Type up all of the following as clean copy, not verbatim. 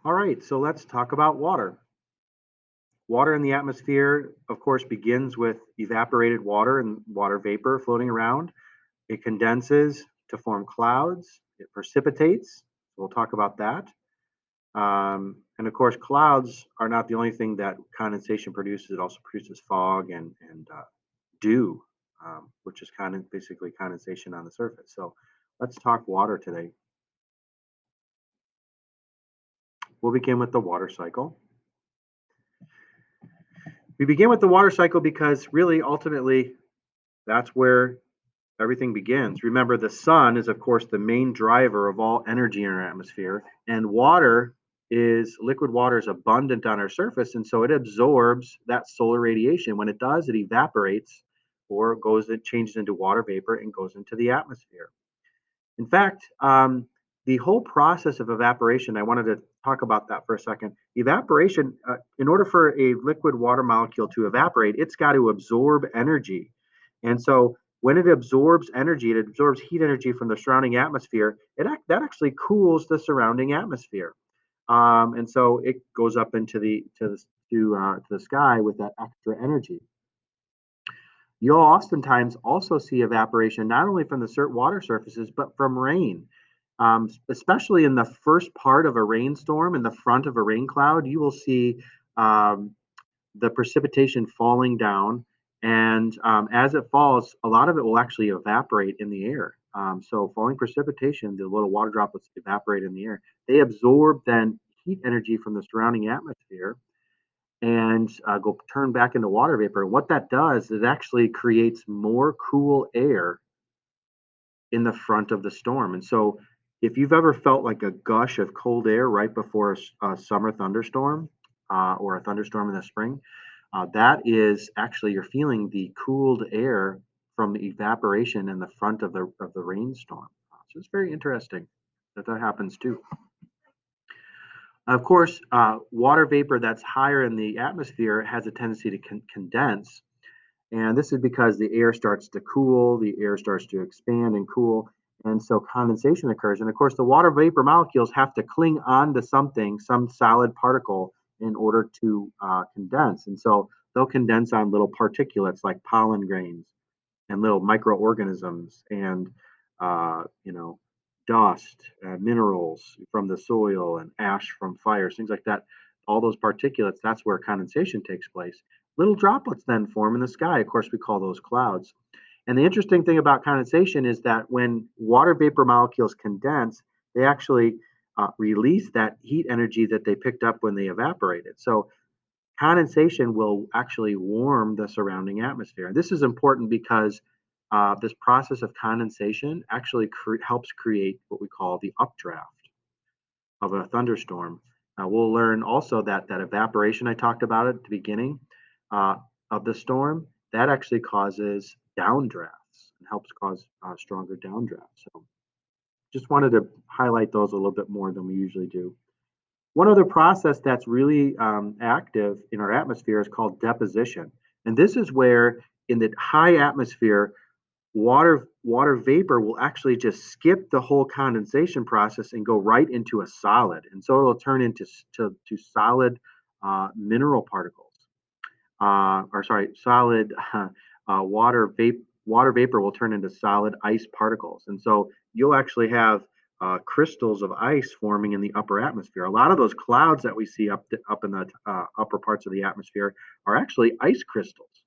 All right, so let's talk about water. Water in the atmosphere, of course, begins with evaporated water and water vapor floating around. It condenses to form clouds, it precipitates. We'll talk about that. And of course, clouds are not the only thing that condensation produces, it also produces fog and dew, which is basically condensation on the surface. So let's talk water today. We'll begin with the water cycle. We begin with the water cycle because really, ultimately, that's where everything begins. Remember, the sun is, of course, the main driver of all energy in our atmosphere, and liquid water is abundant on our surface, and so it absorbs that solar radiation. When it does, it evaporates or it changes into water vapor and goes into the atmosphere. In fact, the whole process of evaporation, I wanted to talk about that for a second. Evaporation, in order for a liquid water molecule to evaporate, it's got to absorb energy. And so when it absorbs energy, it absorbs heat energy from the surrounding atmosphere, that actually cools the surrounding atmosphere. And so it goes up into the sky with that extra energy. You'll oftentimes also see evaporation not only from the water surfaces, but from rain. Especially in the first part of a rainstorm, in the front of a rain cloud, you will see um, the precipitation falling down. And as it falls, a lot of it will actually evaporate in the air. So, falling precipitation, the little water droplets evaporate in the air. They absorb then heat energy from the surrounding atmosphere and go turn back into water vapor. What that does is it actually creates more cool air in the front of the storm. And so, if you've ever felt like a gush of cold air right before a summer thunderstorm or a thunderstorm in the spring, that is actually you're feeling the cooled air from the evaporation in the front of the rainstorm. So it's very interesting that happens too. Of course, water vapor that's higher in the atmosphere has a tendency to condense, and this is because the air starts to cool, the air starts to expand and cool, and so condensation occurs. And of course, the water vapor molecules have to cling on to something, some solid particle, in order to condense. And so they'll condense on little particulates like pollen grains and little microorganisms and you know, dust, minerals from the soil, and ash from fires, things like that. All those particulates, that's where condensation takes place. Little droplets then form in the sky. Of course, we call those clouds. And the interesting thing about condensation is that when water vapor molecules condense, they actually release that heat energy that they picked up when they evaporated. So condensation will actually warm the surrounding atmosphere. This is important because this process of condensation actually helps create what we call the updraft of a thunderstorm. We'll learn also that evaporation I talked about at the beginning uh, of the storm, that actually causes downdrafts and helps cause stronger downdrafts. So just wanted to highlight those a little bit more than we usually do. One other process that's really active in our atmosphere is called deposition. And this is where, in the high atmosphere, water vapor will actually just skip the whole condensation process and go right into a solid. And so it'll turn into to solid mineral particles. Or sorry, solid water vapor will turn into solid ice particles. And so you'll actually have crystals of ice forming in the upper atmosphere. A lot of those clouds that we see up in the upper parts of the atmosphere are actually ice crystals.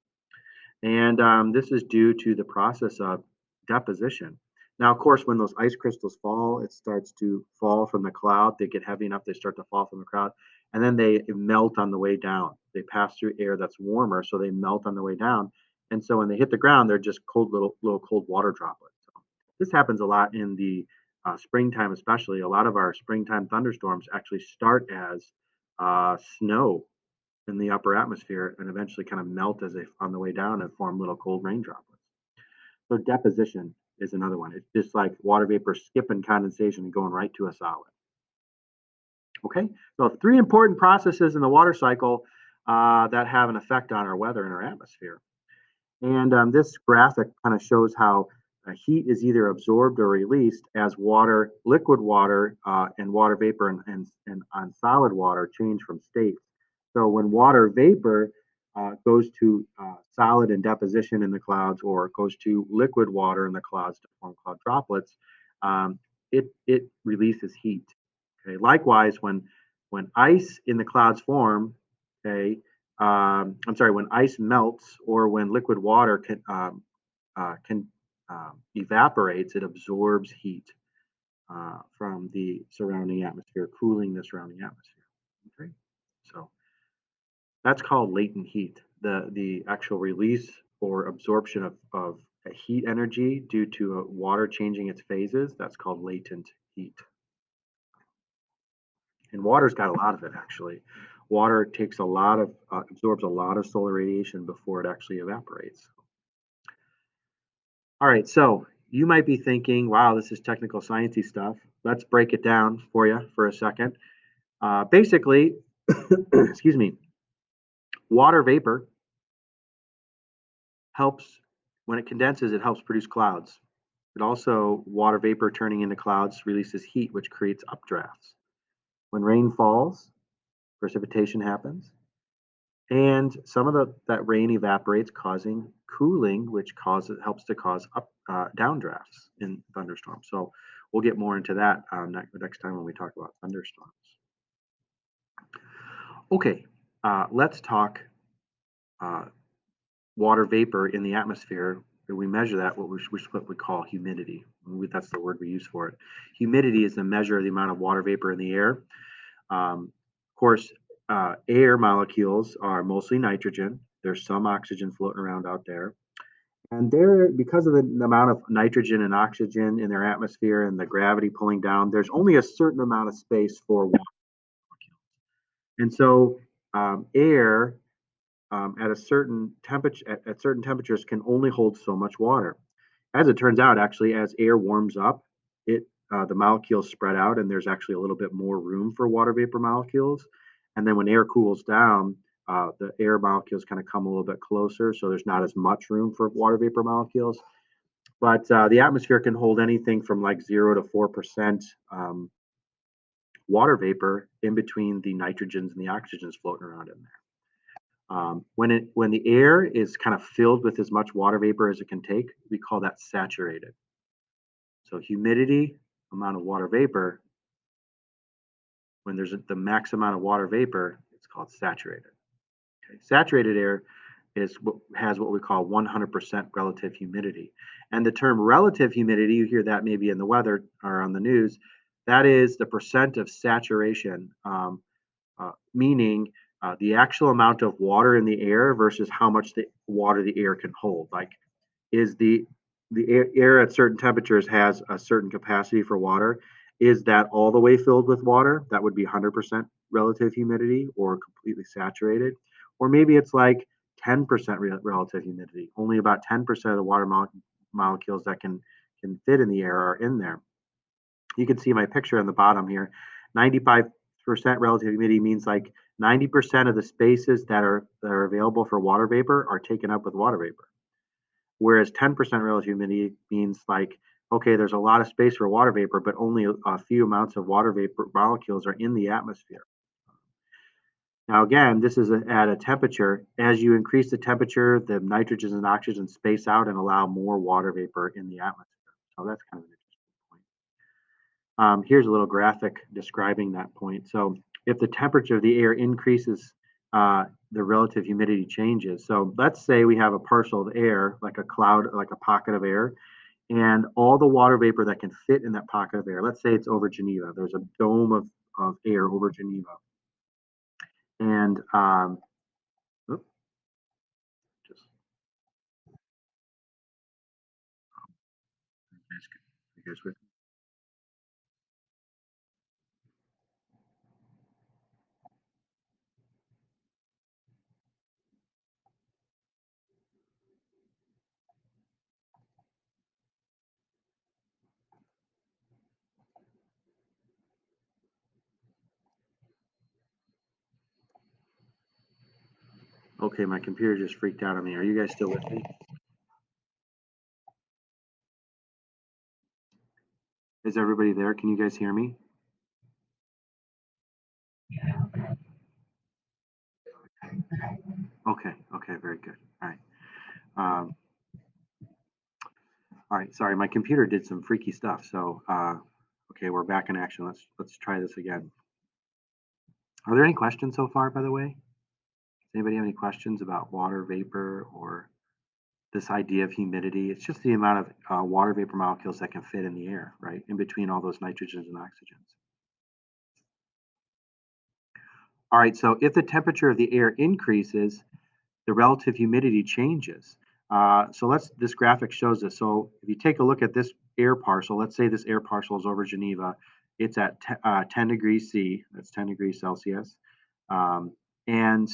And this is due to the process of deposition. Now, of course, when those ice crystals fall, it starts to fall from the cloud. They get heavy enough, they start to fall from the cloud, and then they melt on the way down. They pass through air that's warmer, so they melt on the way down. And so when they hit the ground, they're just little cold water droplets. So this happens a lot in the springtime, especially. A lot of our springtime thunderstorms actually start as snow in the upper atmosphere and eventually kind of melt as they on the way down and form little cold rain droplets. So deposition is another one. It's just like water vapor skipping condensation and going right to a solid. Okay, so three important processes in the water cycle that have an effect on our weather and our atmosphere. And this graphic kind of shows how Heat is either absorbed or released as water, liquid water, and water vapor and on solid water change from states. So when water vapor goes to solid in deposition in the clouds or goes to liquid water in the clouds to form cloud droplets, um, it releases heat. Okay. Likewise, when ice in the clouds form, okay, I'm sorry, when ice melts or when liquid water can evaporates, it absorbs heat from the surrounding atmosphere, cooling the surrounding atmosphere. Okay, so that's called latent heat. The actual release or absorption of a heat energy due to water changing its phases. That's called latent heat. And water's got a lot of it actually. Water takes a lot of absorbs a lot of solar radiation before it actually evaporates. All right, so you might be thinking, wow, this is technical sciencey stuff. Let's break it down for you for a second. Basically, excuse me, water vapor helps, when it condenses, it helps produce clouds. It also, water vapor turning into clouds releases heat, which creates updrafts. When rain falls, precipitation happens, and some of that rain evaporates, causing cooling, which causes helps to cause downdrafts in thunderstorms. So we'll get more into that next time when we talk about thunderstorms. Okay, let's talk uh, water vapor in the atmosphere. We measure that, what we call humidity. That's the word we use for it. Humidity is the measure of the amount of water vapor in the air. Of course, air molecules are mostly nitrogen. There's some oxygen floating around out there. And they're, because of the amount of nitrogen and oxygen in their atmosphere and the gravity pulling down, there's only a certain amount of space for water. And so air at a certain temperature, at certain temperatures, can only hold so much water. As it turns out, actually, as air warms up, it the molecules spread out, and there's actually a little bit more room for water vapor molecules. And then when air cools down, the air molecules kind of come a little bit closer, so there's not as much room for water vapor molecules. But the atmosphere can hold anything from like 0 to 4% water vapor in between the nitrogens and the oxygens floating around in there. When the air is kind of filled with as much water vapor as it can take, we call that saturated. So humidity, amount of water vapor, when there's the max amount of water vapor, it's called saturated. Okay. Saturated air has what we call 100% relative humidity. And the term relative humidity, you hear that maybe in the weather or on the news, that is the percent of saturation, meaning the actual amount of water in the air versus how much the water the air can hold. Like, is the air at certain temperatures has a certain capacity for water. Is that all the way filled with water? That would be 100% relative humidity or completely saturated. Or maybe it's like 10% relative humidity. Only about 10% of the water molecules that can fit in the air are in there. You can see my picture on the bottom here. 95% relative humidity means like 90% of the spaces that are available for water vapor are taken up with water vapor. Whereas 10% relative humidity means like, okay, there's a lot of space for water vapor, but only a few amounts of water vapor molecules are in the atmosphere. Now, again, this is at a temperature. As you increase the temperature, the nitrogens and oxygens space out and allow more water vapor in the atmosphere. So that's kind of an interesting point. Here's a little graphic describing that point. So if the temperature of the air increases, the relative humidity changes. So let's say we have a parcel of air, like a cloud, like a pocket of air, and all the water vapor that can fit in that pocket of air. Let's say it's over Geneva. There's a dome of air over Geneva. And oops, just here's with okay, my computer just freaked out on me. Are you guys still with me? Is everybody there? Can you guys hear me? Okay, okay, very good. All right. Um, all right, sorry, my computer did some freaky stuff. So, okay, we're back in action. Let's try this again. Are there any questions so far, by the way? Does anybody have any questions about water vapor or this idea of humidity? It's just the amount of water vapor molecules that can fit in the air, right, in between all those nitrogens and oxygens. All right, so if the temperature of the air increases, the relative humidity changes. So this graphic shows this. So if you take a look at this air parcel, let's say this air parcel is over Geneva, it's at 10 degrees C, that's 10 degrees Celsius. Um, and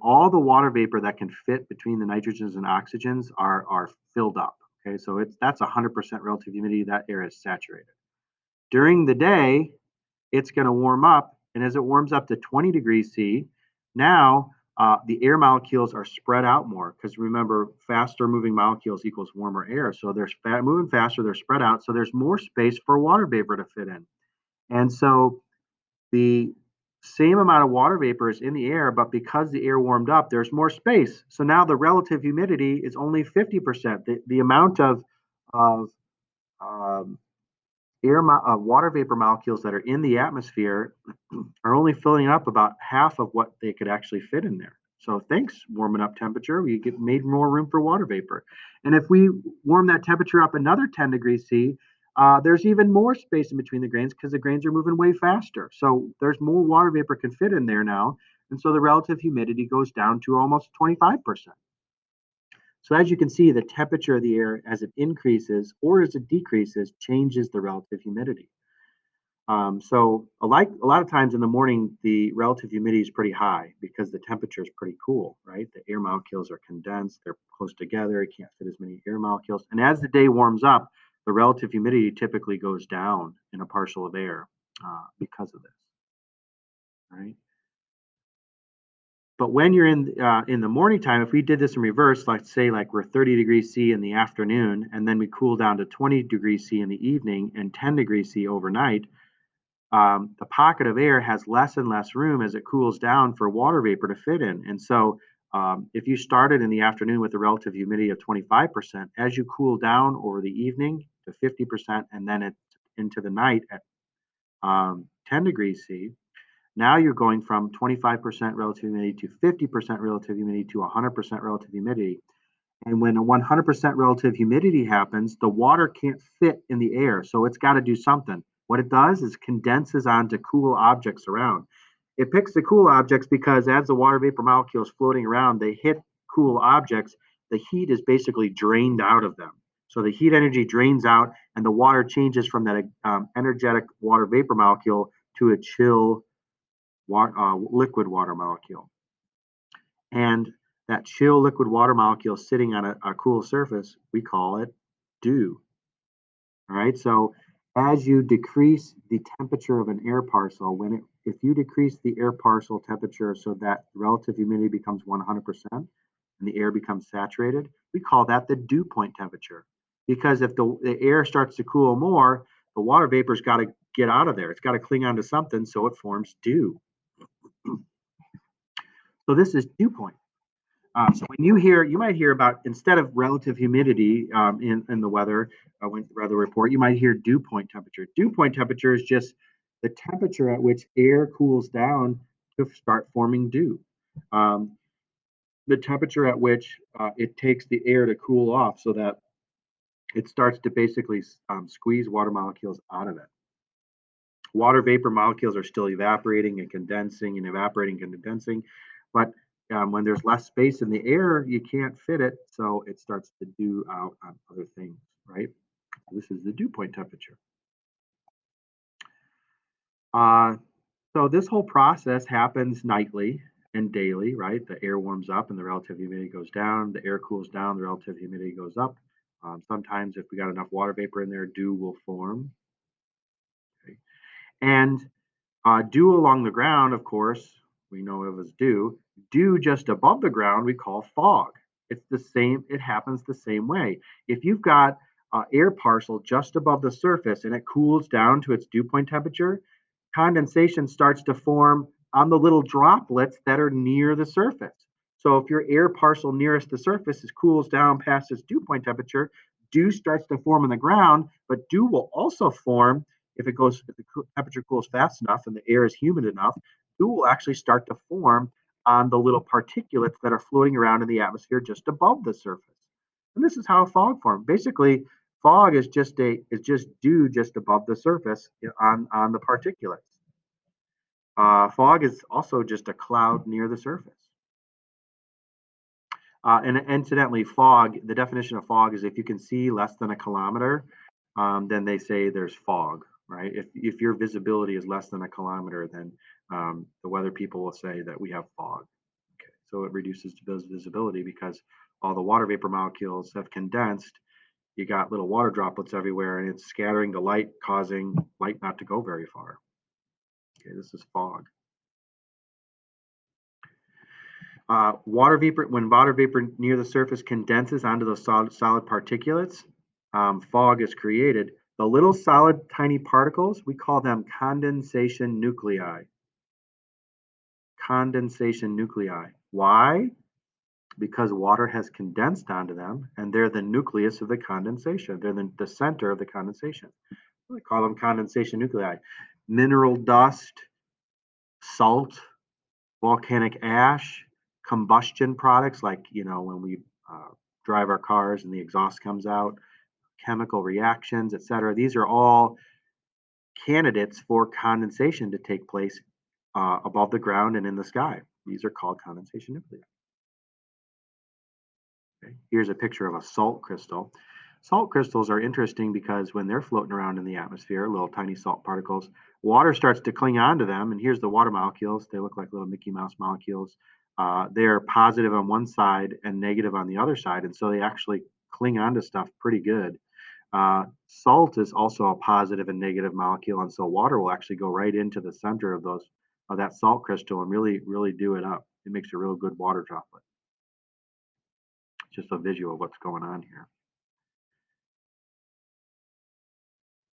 all the water vapor that can fit between the nitrogens and oxygens are filled up. Okay, so that's 100% relative humidity. That air is saturated. During the day, it's going to warm up. And as it warms up to 20 degrees C, now the air molecules are spread out more because remember, faster moving molecules equals warmer air. So they're moving faster, they're spread out. So there's more space for water vapor to fit in. And so the same amount of water vapor is in the air, but because the air warmed up, there's more space. So now the relative humidity is only 50%. The amount of um, water vapor molecules that are in the atmosphere are only filling up about half of what they could actually fit in there. So thanks, warming up temperature, we get made more room for water vapor. And if we warm that temperature up another 10 degrees C, there's even more space in between the grains because the grains are moving way faster. So there's more water vapor can fit in there now. And so the relative humidity goes down to almost 25%. So as you can see, the temperature of the air as it increases or as it decreases changes the relative humidity. So a lot of times in the morning, the relative humidity is pretty high because the temperature is pretty cool, right? The air molecules are condensed, they're close together, it can't fit as many air molecules. And as the day warms up, the relative humidity typically goes down in a parcel of air because of this, right? But when you're in the morning time, if we did this in reverse, let's say like we're 30 degrees C in the afternoon, and then we cool down to 20 degrees C in the evening and 10 degrees C overnight, the pocket of air has less and less room as it cools down for water vapor to fit in. And so, if you started in the afternoon with a relative humidity of 25%, as you cool down over the evening to 50%, and then into the night at 10 degrees C, now you're going from 25% relative humidity to 50% relative humidity to 100% relative humidity. And when a 100% relative humidity happens, the water can't fit in the air. So it's got to do something. What it does is condenses onto cool objects around. It picks the cool objects because as the water vapor molecules floating around, they hit cool objects. The heat is basically drained out of them. So the heat energy drains out, and the water changes from that energetic water vapor molecule to a chill liquid water molecule. And that chill liquid water molecule sitting on a cool surface, we call it dew. All right. So as you decrease the temperature of an air parcel, if you decrease the air parcel temperature so that relative humidity becomes 100% and the air becomes saturated, we call that the dew point temperature. Because if the air starts to cool more, the water vapor's got to get out of there. It's got to cling onto something, so it forms dew. So this is dew point. So when you might hear about instead of relative humidity in the weather report, you might hear dew point temperature. Dew point temperature is just the temperature at which air cools down to start forming dew. Um, the temperature at which it takes the air to cool off so that it starts to basically squeeze water molecules out of it. Water vapor molecules are still evaporating and condensing and evaporating and condensing, but when there's less space in the air, you can't fit it, so it starts to dew out on other things, right? This is the dew point temperature. Uh, so this whole process happens nightly and daily, right? The air warms up and the relative humidity goes down. The air cools down, the relative humidity goes up. Sometimes if we got enough water vapor in there, dew will form. Okay? And dew along the ground, of course, we know of as dew. Dew just above the ground, we call fog. It's the same, it happens the same way. If you've got air parcel just above the surface and it cools down to its dew point temperature, condensation starts to form on the little droplets that are near the surface. So if your air parcel nearest the surface cools down past its dew point temperature, dew starts to form on the ground, but dew will also form if the temperature cools fast enough and the air is humid enough, dew will actually start to form on the little particulates that are floating around in the atmosphere just above the surface. And this is how fog forms. Basically, fog is just dew just above the surface on the particulates. Fog is also just a cloud near the surface. And incidentally, fog, the definition of fog is if you can see less than a kilometer, then they say there's fog, right? If your visibility is less than a kilometer, then the weather people will say that we have fog. Okay, so it reduces visibility because all the water vapor molecules have condensed. You got little water droplets everywhere, and it's scattering the light, causing light not to go very far. Okay, this is fog. Water vapor, when water vapor near the surface condenses onto those solid particulates, fog is created. The little solid tiny particles, we call them condensation nuclei. Condensation nuclei. Why? Because water has condensed onto them and they're the nucleus of the condensation. They're the center of the condensation. We call them condensation nuclei. Mineral dust, salt, volcanic ash, combustion products like, when we drive our cars and the exhaust comes out, chemical reactions, etc. These are all candidates for condensation to take place above the ground and in the sky. These are called condensation nuclei. Okay. Here's a picture of a salt crystal. Salt crystals are interesting because when they're floating around in the atmosphere, little tiny salt particles, water starts to cling onto them. And here's the water molecules. They look like little Mickey Mouse molecules. They're positive on one side and negative on the other side. And so they actually cling onto stuff pretty good. Salt is also a positive and negative molecule. And so water will actually go right into the center of that salt crystal and really, really do it up. It makes a real good water droplet. Just a visual of what's going on here.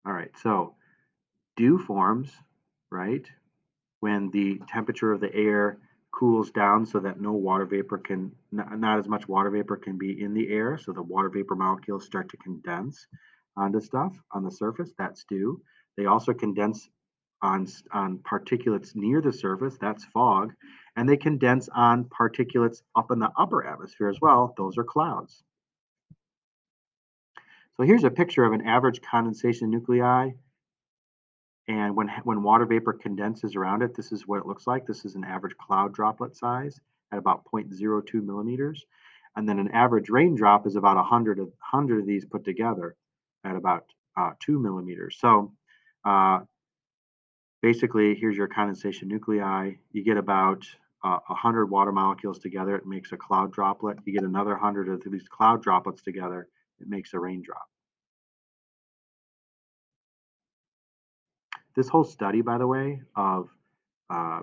All right, so dew forms, right, when the temperature of the air cools down so that no water vapor not as much water vapor can be in the air. So the water vapor molecules start to condense onto stuff on the surface. That's dew. They also condense on particulates near the surface. That's fog. And they condense on particulates up in the upper atmosphere as well. Those are clouds. So here's a picture of an average condensation nuclei. And when water vapor condenses around it, this is what it looks like. This is an average cloud droplet size at about 0.02 millimeters. And then an average raindrop is about 100 of these put together at about 2 millimeters. So basically, here's your condensation nuclei. You get about 100 water molecules together. It makes a cloud droplet. You get another 100 of these cloud droplets together. It makes a raindrop. This whole study, by the way, of uh,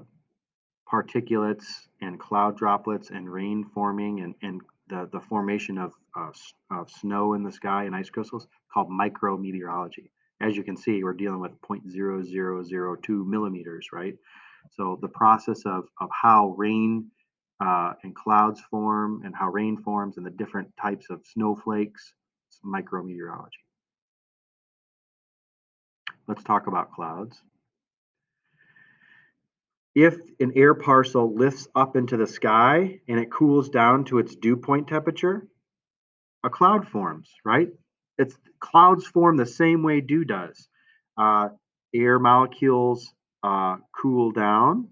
particulates and cloud droplets and rain forming and the formation of snow in the sky and ice crystals called micrometeorology. As you can see, we're dealing with 0.0002 millimeters, right? So the process of how rain and clouds form and how rain forms and the different types of snowflakes, it's micrometeorology. Let's talk about clouds. If an air parcel lifts up into the sky and it cools down to its dew point temperature, a cloud forms, right? It's clouds form the same way dew does. Air molecules cool down.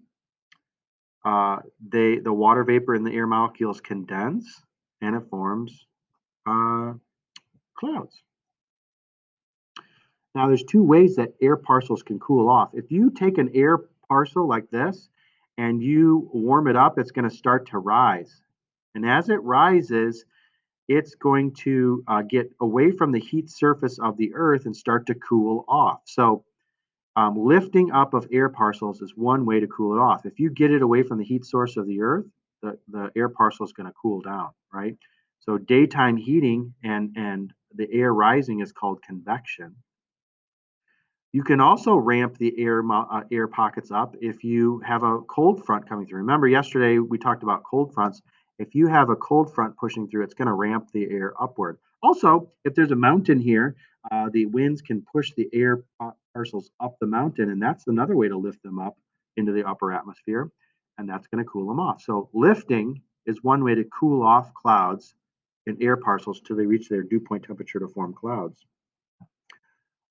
The water vapor in the air molecules condense, and it forms clouds. Now, there's two ways that air parcels can cool off. If you take an air parcel like this and you warm it up, it's going to start to rise. And as it rises, it's going to get away from the heat surface of the Earth and start to cool off. So lifting up of air parcels is one way to cool it off. If you get it away from the heat source of the Earth, the air parcel is going to cool down, right? So daytime heating and the air rising is called convection. You can also ramp the air pockets up if you have a cold front coming through. Remember, yesterday we talked about cold fronts. If you have a cold front pushing through, it's going to ramp the air upward. Also, if there's a mountain here, the winds can push the air parcels up the mountain, and that's another way to lift them up into the upper atmosphere, and that's going to cool them off. So, lifting is one way to cool off clouds and air parcels till they reach their dew point temperature to form clouds.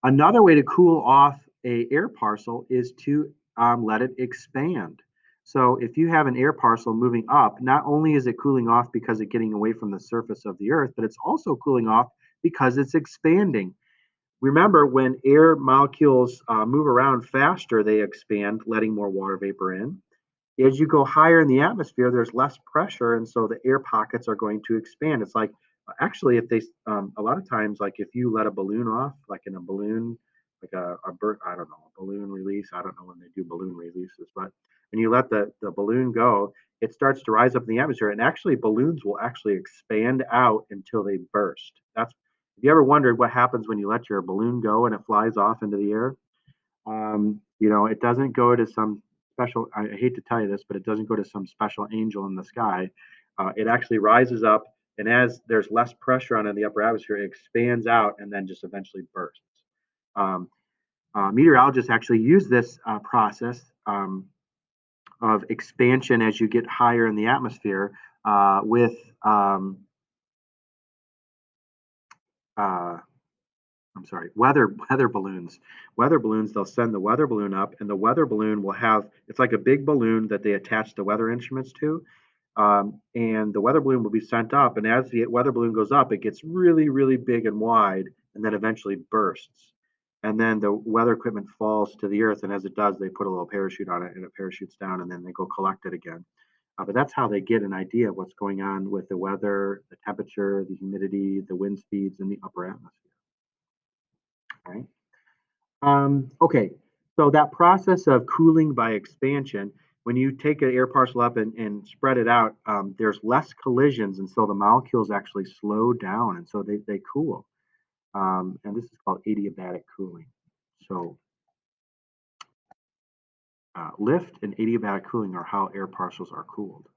Another way to cool off a air parcel is to let it expand. So if you have an air parcel moving up, not only is it cooling off because it's getting away from the surface of the Earth, but it's also cooling off because it's expanding. Remember, when air molecules move around faster, they expand, letting more water vapor in. As you go higher in the atmosphere, there's less pressure, and so the air pockets are going to expand. It's like actually, if they a lot of times, like if you let a balloon off, like in a balloon, like a bird, I don't know, a balloon release. I don't know when they do balloon releases, but when you let the balloon go, it starts to rise up in the atmosphere, and actually, balloons will actually expand out until they burst. That's Have you ever wondered what happens when you let your balloon go and it flies off into the air? It doesn't go to some special, I hate to tell you this, but it doesn't go to some special angel in the sky. It actually rises up, and as there's less pressure on it in the upper atmosphere, it expands out and then just eventually bursts. Um, Meteorologists actually use this process of expansion as you get higher in the atmosphere with uh, I'm sorry, weather balloons. Weather balloons, they'll send the weather balloon up, and the weather balloon will have it's like a big balloon that they attach the weather instruments to. And the weather balloon will be sent up, and as the weather balloon goes up, it gets really, really big and wide, and then eventually bursts. And then the weather equipment falls to the earth, and as it does, they put a little parachute on it, and it parachutes down, and then they go collect it again. But that's how they get an idea of what's going on with the weather, the temperature, the humidity, the wind speeds in the upper atmosphere. Right? Okay, so that process of cooling by expansion, when you take an air parcel up and spread it out, there's less collisions, and so the molecules actually slow down, and so they cool. And this is called adiabatic cooling. So lift and adiabatic cooling are how air parcels are cooled.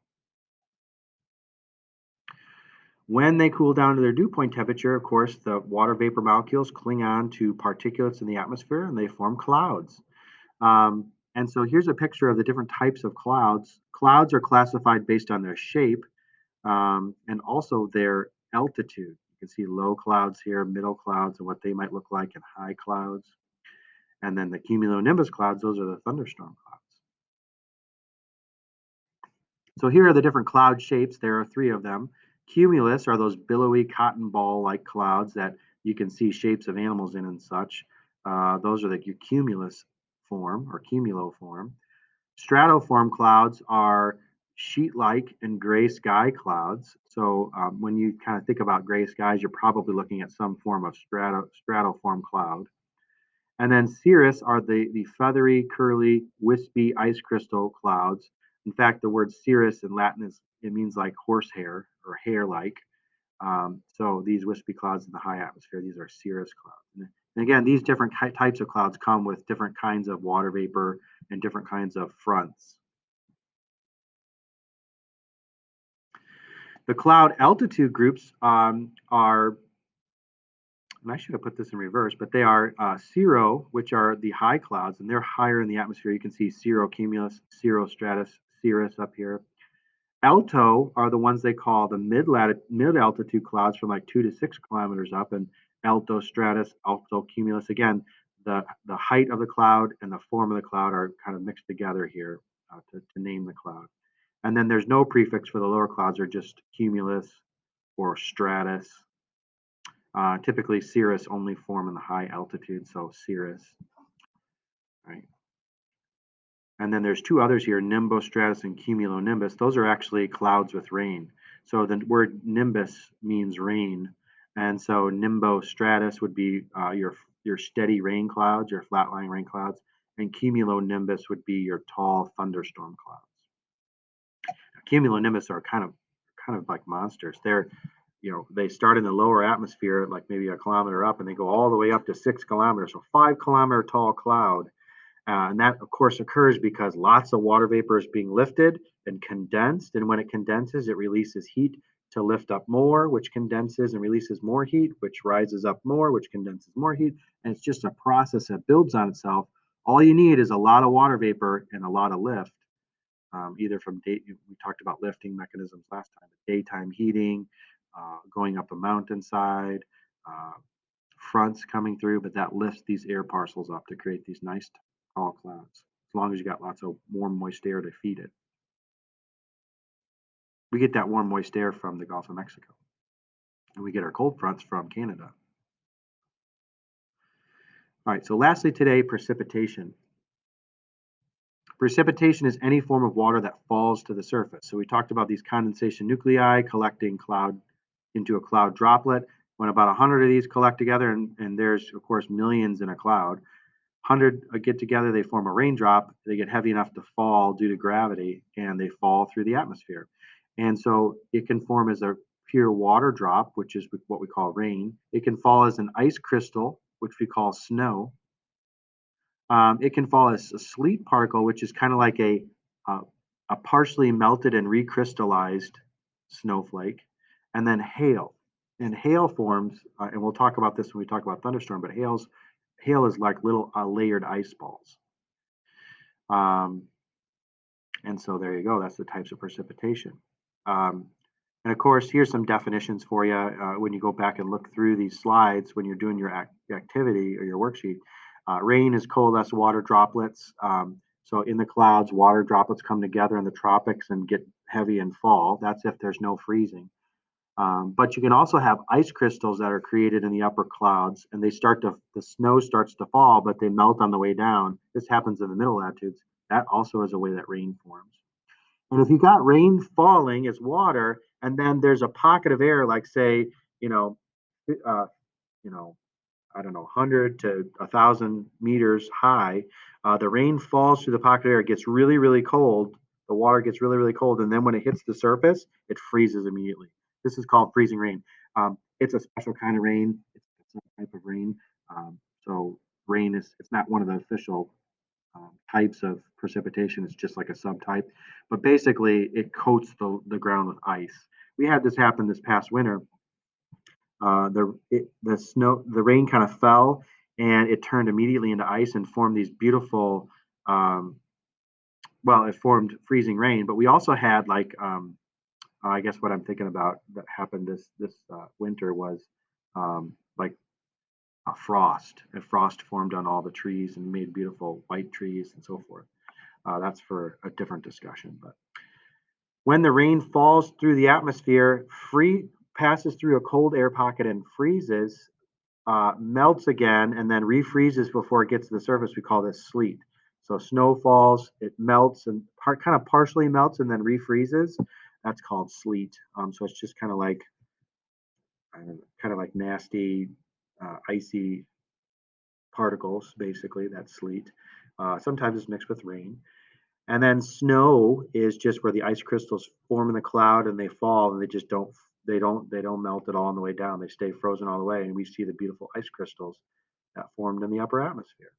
When they cool down to their dew point temperature, of course, the water vapor molecules cling on to particulates in the atmosphere and they form clouds. And so here's a picture of the different types of clouds. Clouds are classified based on their shape and also their altitude. You can see low clouds here, middle clouds, and what they might look like, and high clouds. And then the cumulonimbus clouds, those are the thunderstorm clouds. So here are the different cloud shapes. There are three of them. Cumulus are those billowy cotton ball like clouds that you can see shapes of animals in and such. Those are the cumulus form or cumuloform. Stratoform clouds are sheet-like and gray sky clouds. So when you kind of think about gray skies, you're probably looking at some form of stratoform cloud. And then cirrus are the feathery, curly, wispy ice crystal clouds. In fact, the word cirrus in Latin it means like horsehair or hair-like. So these wispy clouds in the high atmosphere, these are cirrus clouds. And again, these different types of clouds come with different kinds of water vapor and different kinds of fronts. The cloud altitude groups are, and I should have put this in reverse, but they are cirro, which are the high clouds, and they're higher in the atmosphere. You can see cirrocumulus, cirrostratus, cirrus up here. Alto are the ones they call the mid-altitude clouds from like 2 to 6 kilometers up, and altostratus, altocumulus. Again, the height of the cloud and the form of the cloud are kind of mixed together here to name the cloud. And then there's no prefix for the lower clouds, are just cumulus or stratus. Typically, cirrus only form in the high altitude, so cirrus. Right. And then there's two others here, nimbostratus and cumulonimbus. Those are actually clouds with rain. So the word nimbus means rain. And so nimbostratus would be your steady rain clouds, your flat-lying rain clouds, and cumulonimbus would be your tall thunderstorm clouds. Cumulonimbus are kind of like monsters. they start in the lower atmosphere, like maybe a kilometer up, and they go all the way up to 6 kilometers, so 5 kilometer tall cloud. And that, of course, occurs because lots of water vapor is being lifted and condensed. And when it condenses, it releases heat to lift up more, which condenses and releases more heat, which rises up more, which condenses more heat. And it's just a process that builds on itself. All you need is a lot of water vapor and a lot of lift, either from we talked about lifting mechanisms last time, daytime heating, going up a mountainside, uh, fronts coming through, but that lifts these air parcels up to create these nice tall clouds, as long as you got lots of warm, moist air to feed it. We get that warm, moist air from the Gulf of Mexico, and we get our cold fronts from Canada. All right, so lastly today, precipitation. Precipitation is any form of water that falls to the surface. So we talked about these condensation nuclei collecting cloud into a cloud droplet. When about 100 of these collect together, and there's, of course, millions in a cloud, 100 get together, they form a raindrop. They get heavy enough to fall due to gravity, and they fall through the atmosphere. And so it can form as a pure water drop, which is what we call rain. It can fall as an ice crystal, which we call snow. It can fall as a sleet particle, which is kind of like uh, a partially melted and recrystallized snowflake, and then hail. And hail forms, and we'll talk about this when we talk about thunderstorm, but hail is like little layered ice balls. Um, and so there you go. That's the types of precipitation. Um, and of course, here's some definitions for you when you go back and look through these slides when you're doing your activity or your worksheet. Rain is coalesced water droplets. So in the clouds, water droplets come together in the tropics and get heavy and fall. That's if there's no freezing. But you can also have ice crystals that are created in the upper clouds, and the snow starts to fall, but they melt on the way down. This happens in the middle latitudes. That also is a way that rain forms. And if you got rain falling as water, and then there's a pocket of air, like say, you know, uh, you know, I don't know, 100 to 1,000 meters high, the rain falls through the pocket of air. It gets really, really cold. The water gets really, really cold, and then when it hits the surface, it freezes immediately. This is called freezing rain. It's a special kind of rain. It's a type of rain. So rain it's not one of the official types of precipitation. It's just like a subtype. But basically, it coats the ground with ice. We had this happen this past winter. The rain kind of fell, and it turned immediately into ice and formed these beautiful. Um, well, it formed freezing rain, but we also had I guess what I'm thinking about that happened this winter was like a frost. A frost formed on all the trees and made beautiful white trees and so forth. That's for a different discussion. But when the rain falls through the atmosphere, passes through a cold air pocket and freezes, melts again, and then refreezes before it gets to the surface. We call this sleet. So snow falls, it melts and kind of partially melts and then refreezes. That's called sleet. So it's just kind of like nasty, icy particles, basically. That's sleet. Sometimes it's mixed with rain. And then snow is just where the ice crystals form in the cloud and they fall and they don't melt at all on the way down. They stay frozen all the way, and we see the beautiful ice crystals that formed in the upper atmosphere.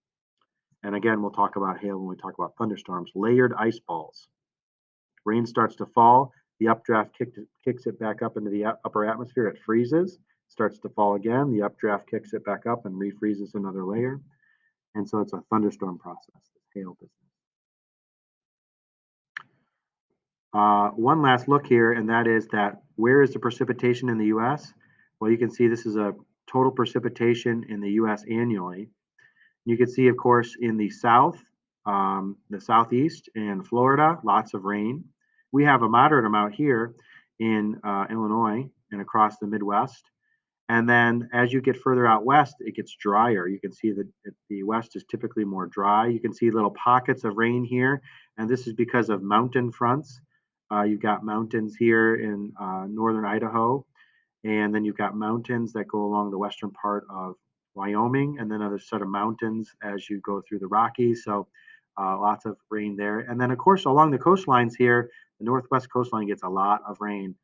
And again, we'll talk about hail when we talk about thunderstorms. Layered ice balls. Rain starts to fall, the updraft kicks it back up into the upper atmosphere. It freezes, starts to fall again. The updraft kicks it back up and refreezes another layer. And so it's a thunderstorm process, this hail business. One last look here, and that is that where is the precipitation in the U.S.? Well, you can see this is a total precipitation in the U.S. annually. You can see, of course, in the south, the southeast, and Florida, lots of rain. We have a moderate amount here in Illinois and across the Midwest. And then as you get further out west, it gets drier. You can see that the west is typically more dry. You can see little pockets of rain here, and this is because of mountain fronts. You've got mountains here in northern Idaho, and then you've got mountains that go along the western part of Wyoming, and then another set of mountains as you go through the Rockies. So lots of rain there. And then, of course, along the coastlines here, the northwest coastline gets a lot of rain.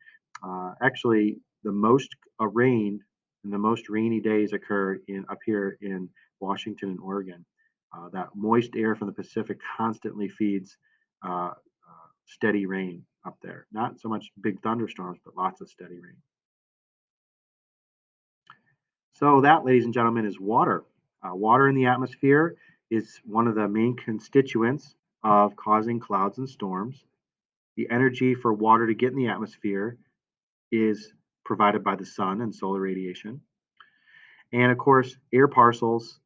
Actually, the most rain and the most rainy days occur in up here in Washington and Oregon. That moist air from the Pacific constantly feeds steady rain up there. Not so much big thunderstorms, but lots of steady rain. So that, ladies and gentlemen, is water. Water in the atmosphere is one of the main constituents of causing clouds and storms. The energy for water to get in the atmosphere is provided by the sun and solar radiation. And of course, air parcels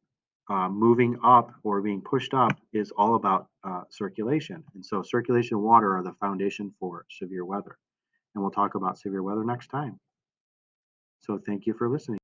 moving up or being pushed up is all about circulation. And so, circulation and water are the foundation for severe weather. And we'll talk about severe weather next time. So, thank you for listening.